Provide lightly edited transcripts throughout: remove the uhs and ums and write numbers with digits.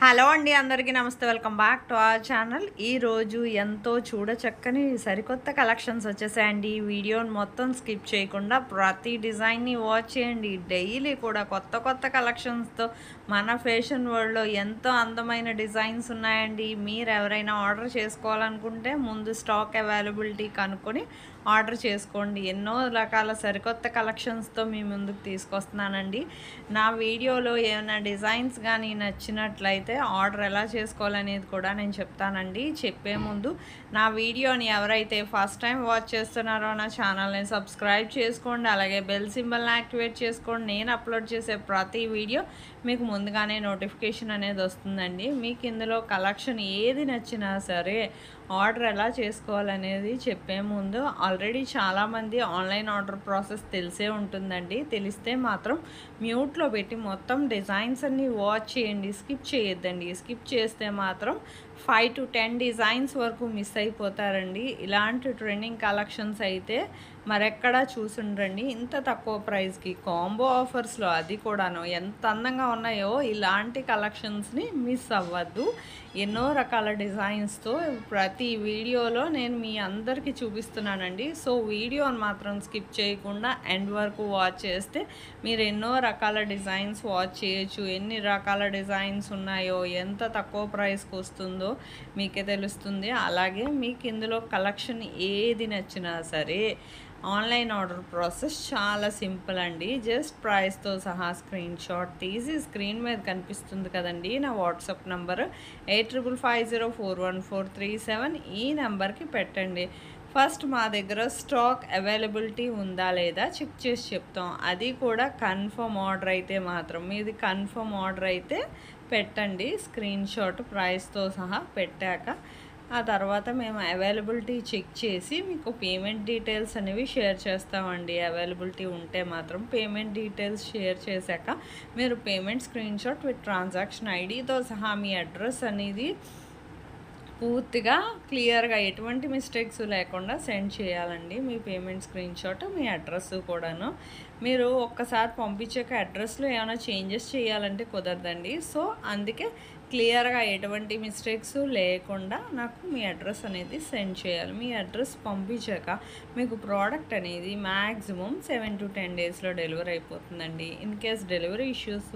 Hello అండి, అందరికీ నమస్తే. Welcome back to our channel. ఈరోజు ఎంతో చూడచక్కని సరికొత్త కలెక్షన్స్ వచ్చేసాయండి. ఈ వీడియోని మొత్తం స్కిప్ చేయకుండా ప్రతి డిజైన్ని వాచ్ చేయండి. డైలీ కూడా కొత్త కొత్త కలెక్షన్స్తో మన ఫ్యాషన్ వరల్డ్లో ఎంతో అందమైన డిజైన్స్ ఉన్నాయండి. మీరు ఎవరైనా ఆర్డర్ చేసుకోవాలనుకుంటే ముందు స్టాక్ అవైలబిలిటీ కనుక్కొని ఆర్డర్ చేసుకోండి. ఎన్నో రకాల సరికొత్త కలెక్షన్స్తో మీ ముందుకు తీసుకొస్తున్నానండి. నా వీడియోలో ఏమైనా డిజైన్స్ కానీ నచ్చినట్లయితే ఆర్డర్ ఎలా చేసుకోవాలనేది కూడా నేను చెప్తానండి. చెప్పే ముందు నా వీడియోని ఎవరైతే ఫస్ట్ టైం వాచ్ చేస్తున్నారో నా ఛానల్ని సబ్స్క్రైబ్ చేసుకోండి. అలాగే బెల్ సింబల్ని యాక్టివేట్ చేసుకోండి. నేను అప్లోడ్ చేసే ప్రతి వీడియో మీకు ముందుగానే నోటిఫికేషన్ అనేది వస్తుందండి. మీకు ఇందులో కలెక్షన్ ఏది నచ్చినా సరే ఆర్డర్ ఎలా చేసుకోవాలనేది చెప్పే ముందు ఆల్రెడీ చాలామంది ఆన్లైన్ ఆర్డర్ ప్రాసెస్ తెలిసే ఉంటుందండి. తెలిస్తే మాత్రం మ్యూట్లో పెట్టి మొత్తం డిజైన్స్ అన్నీ వాచ్ చేయండి. స్కిప్ చేయొద్దండి. స్కిప్ చేస్తే మాత్రం 5 to 10 డిజైన్స్ వరకు మిస్ అయిపోతారండి. ఇలాంటి ట్రెండింగ్ కలెక్షన్స్ అయితే మరెక్కడా చూసుండ్రండి. ఇంత తక్కువ ప్రైస్కి కాంబో ఆఫర్స్లో, అది కూడాను ఎంత అందంగా ఉన్నాయో. ఇలాంటి కలెక్షన్స్ని మిస్ అవ్వద్దు. ఎన్నో రకాల డిజైన్స్తో ప్రతి వీడియోలో నేను మీ అందరికీ చూపిస్తున్నానండి. సో వీడియోని మాత్రం స్కిప్ చేయకుండా ఎండ్ వరకు వాచ్ చేస్తే మీరు ఎన్నో రకాల డిజైన్స్ వాచ్ చేయొచ్చు. ఎన్ని రకాల డిజైన్స్ ఉన్నాయో, ఎంత తక్కువ ప్రైస్కి వస్తుందో మీకే తెలుస్తుంది. అలాగే మీకు ఇందులో కలెక్షన్ ఏది నచ్చినా సరే ఆన్లైన్ ఆర్డర్ ప్రాసెస్ చాలా సింపుల్ అండి. జస్ట్ ప్రైస్తో సహా స్క్రీన్ షాట్ తీసి స్క్రీన్ మీద కనిపిస్తుంది కదండి నా వాట్సాప్ నంబర్ 8550414437. ఈ నెంబర్కి పెట్టండి. ఫస్ట్ మా దగ్గర స్టాక్ అవైలబిలిటీ ఉందా లేదా చెక్ చేసి చెప్తాం. అది కూడా కన్ఫర్మ్ ఆర్డర్ అయితే మాత్రం, మీది కన్ఫర్మ్ ఆర్డర్ అయితే పెట్టండి. స్క్రీన్ షాట్ ప్రైస్తో సహా పెట్టాక ఆ తర్వాత మేము అవైలబిలిటీ చెక్ చేసి మీకు పేమెంట్ డీటెయిల్స్ అనేవి షేర్ చేస్తామండి. అవైలబిలిటీ ఉంటే మాత్రం పేమెంట్ డీటెయిల్స్ షేర్ చేశాక మీరు payment screen shot with transaction ఐడితో సహా మీ అడ్రస్ అనేది పూర్తిగా క్లియర్గా ఎటువంటి మిస్టేక్స్ లేకుండా సెండ్ చేయాలండి. మీ పేమెంట్ స్క్రీన్ షాట్, మీ అడ్రస్ కూడాను. మీరు ఒక్కసారి పంపించాక అడ్రస్లో ఏమైనా చేంజెస్ చేయాలంటే కుదరదండి. సో అందుకే క్లియర్గా ఎటువంటి మిస్టేక్స్ లేకుండా నాకు మీ అడ్రస్ అనేది సెండ్ చేయాలి. మీ అడ్రస్ పంపించాక మీకు ప్రోడక్ట్ అనేది మ్యాక్సిమం 7 to 10 డేస్లో డెలివరీ అయిపోతుందండి. ఇన్ కేస్ డెలివరీ ఇష్యూస్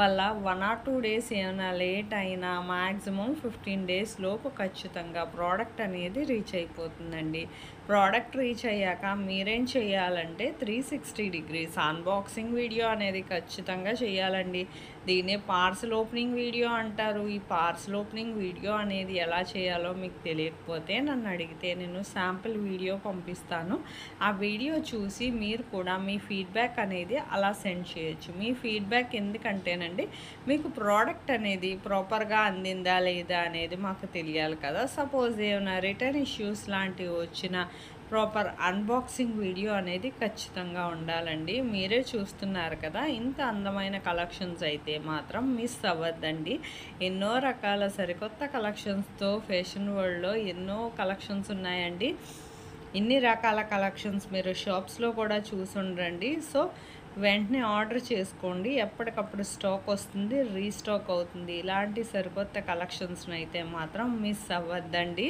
వల్ల 1 or 2 డేస్ ఏమైనా లేట్ అయినా మ్యాక్సిమం 15 డేస్ లోపు ఖచ్చితంగా ప్రోడక్ట్ అనేది రీచ్ అయిపోతుందండి. ప్రోడక్ట్ రీచ్ అయ్యాక మీరేం చేయాలంటే 360 degrees అన్బాక్సింగ్ వీడియో అనేది ఖచ్చితంగా చేయాలండి. దీన్నే పార్సల్ ఓపెనింగ్ వీడియో అంటారు. ఈ పార్సల్ ఓపెనింగ్ వీడియో అనేది ఎలా చేయాలో మీకు తెలియకపోతే నన్ను అడిగితే నేను శాంపిల్ వీడియో పంపిస్తాను. ఆ వీడియో చూసి మీరు కూడా మీ ఫీడ్బ్యాక్ అనేది అలా సెండ్ చేయొచ్చు. మీ ఫీడ్బ్యాక్ ఎందుకంటేనండి, మీకు ప్రోడక్ట్ అనేది ప్రాపర్గా అందిందా లేదా అనేది మాకు తెలియాలి కదా. సపోజ్ ఏమైనా రిటర్న్ ఇష్యూస్ లాంటివి వచ్చినా ప్రాపర్ అన్బాక్సింగ్ వీడియో అనేది ఖచ్చితంగా ఉండాలండి. మీరే చూస్తున్నారు కదా, ఇంత అందమైన కలెక్షన్స్ అయితే మాత్రం మిస్ అవ్వద్దండి. ఎన్నో రకాల సరికొత్త కలెక్షన్స్తో ఫ్యాషన్ వరల్డ్లో ఎన్నో కలెక్షన్స్ ఉన్నాయండి. ఇన్ని రకాల కలెక్షన్స్ మీరు షాప్స్లో కూడా చూసుండండి. సో వెంటనే ఆర్డర్ చేసుకోండి. ఎప్పటికప్పుడు స్టాక్ వస్తుంది, రీస్టాక్ అవుతుంది. ఇలాంటి సరికొత్త కలెక్షన్స్ని అయితే మాత్రం మిస్ అవ్వద్దండి.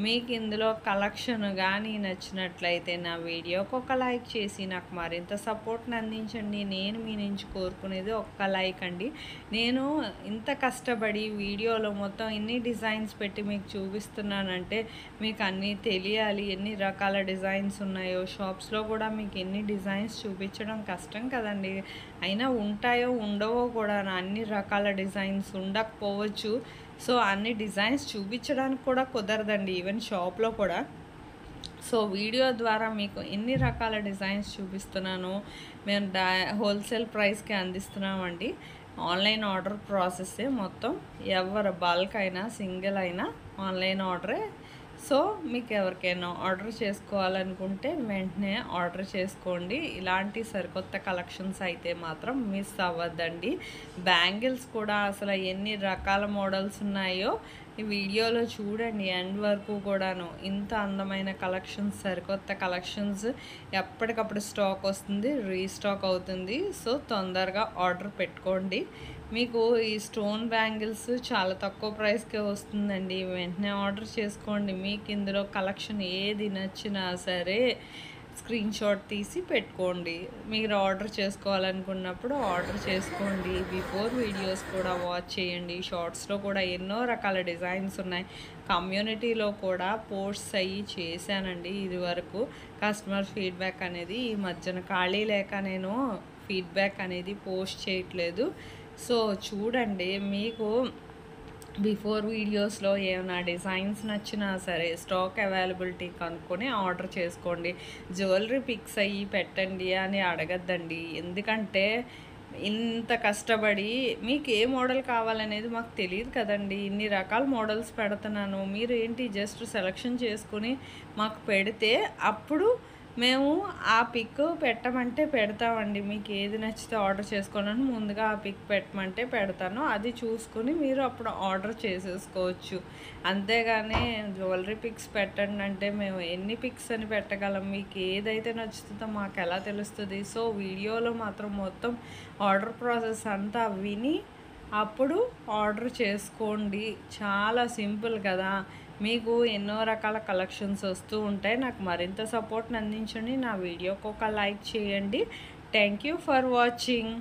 మీకు ఇందులో కలెక్షన్ కానీ నచ్చినట్లయితే నా వీడియోకి ఒక లైక్ చేసి నాకు మరింత సపోర్ట్ని అందించండి. నేను మీ నుంచి కోరుకునేది ఒక్క లైక్ అండి. నేను ఇంత కష్టపడి వీడియోలో మొత్తం ఎన్ని డిజైన్స్ పెట్టి మీకు చూపిస్తున్నానంటే మీకు అన్నీ తెలియాలి. ఎన్ని రకాల డిజైన్స్ ఉన్నాయో, షాప్స్లో కూడా మీకు ఎన్ని డిజైన్స్ చూపించడం కష్టం కదండి. అయినా ఉంటాయో ఉండవో కూడా, అన్ని రకాల డిజైన్స్ ఉండకపోవచ్చు. సో అన్ని డిజైన్స్ చూపించడానికి కూడా కుదరదండి, ఈవెన్ షాప్లో కూడా. సో వీడియో ద్వారా మీకు ఎన్ని రకాల డిజైన్స్ చూపిస్తున్నాను. మేము హోల్సేల్ ప్రైస్కి అందిస్తున్నామండి. ఆన్లైన్ ఆర్డర్ ప్రాసెస్సే మొత్తం. ఎవరు బల్క్ అయినా సింగిల్ అయినా ఆన్లైన్ ఆర్డరే. సో మీకు ఎవరికైనా ఆర్డర్ చేసుకోవాలనుకుంటే వెంటనే ఆర్డర్ చేసుకోండి. ఇలాంటి సరికొత్త కలెక్షన్స్ అయితే మాత్రం మిస్ అవ్వద్దండి. బ్యాంగిల్స్ కూడా అసలు ఎన్ని రకాల మోడల్స్ ఉన్నాయో ఈ వీడియోలో చూడండి ఎండ్ వరకు కూడాను. ఇంత అందమైన కలెక్షన్స్, సరికొత్త కలెక్షన్స్ ఎప్పటికప్పుడు స్టాక్ వస్తుంది, రీస్టాక్ అవుతుంది. సో తొందరగా ఆర్డర్ పెట్టుకోండి. మీకు ఈ స్టోన్ బ్యాంగిల్స్ చాలా తక్కువ ప్రైస్‌కే వస్తుందండి. వెంటనే ఆర్డర్ చేసుకోండి. మీకు ఇందులో కలెక్షన్ ఏది నచ్చినా సరే స్క్రీన్‌షాట్ తీసి పెట్టుకోండి. మీరు ఆర్డర్ చేసుకోవాలనుకున్నప్పుడు ఆర్డర్ చేసుకోండి. బిఫోర్ వీడియోస్ కూడా వాచ్ చేయండి. షార్ట్స్‌లో కూడా ఎన్నో రకాల డిజైన్స్ ఉన్నాయి. కమ్యూనిటీలో కూడా పోస్ట్స్ అయ్యి చేశానండి ఇదివరకు. కస్టమర్ ఫీడ్‌బ్యాక్ అనేది ఈ మధ్యన ఖాళీ లేక నేను ఫీడ్‌బ్యాక్ అనేది పోస్ట్ చేయట్లేదు. సో చూడండి, మీకు బిఫోర్ వీడియోస్లో ఏమైనా డిజైన్స్ నచ్చినా సరే స్టాక్ అవైలబిలిటీ కనుక్కొని ఆర్డర్ చేసుకోండి. జ్యువెలరీ పిక్స్ అయ్యి పెట్టండి అని అడగద్దండి. ఎందుకంటే ఇంత కష్టపడి మీకు ఏ మోడల్ కావాలనేది మాకు తెలియదు కదండి. ఇన్ని రకాల మోడల్స్ పెడుతున్నాను. మీరు ఏంటి జస్ట్ సెలెక్షన్ చేసుకుని మాకు పెడితే అప్పుడు మేము ఆ పిక్ పెట్టమంటే పెడతామండి. మీకు ఏది నచ్చితే ఆర్డర్ చేసుకోవాలని ముందుగా ఆ పిక్ పెట్టమంటే పెడతాను. అది చూసుకుని మీరు అప్పుడు ఆర్డర్ చేసేసుకోవచ్చు. అంతేగాని జ్యువెలరీ పిక్స్ పెట్టండి అంటే మేము ఎన్ని పిక్స్ అని పెట్టగలం? మీకు ఏదైతే నచ్చుతుందో మాకు ఎలా తెలుస్తుంది? సో వీడియోలో మాత్రం మొత్తం ఆర్డర్ ప్రాసెస్ అంతా విని అప్పుడు ఆర్డర్ చేసుకోండి. చాలా సింపుల్ కదా. మీకు ఎన్నో రకాల కలెక్షన్స్ వస్తూ ఉంటాయి. నాకు మరింత సపోర్ట్‌ని అందించండి. నా వీడియోకి ఒక లైక్ చేయండి. Thank you for watching.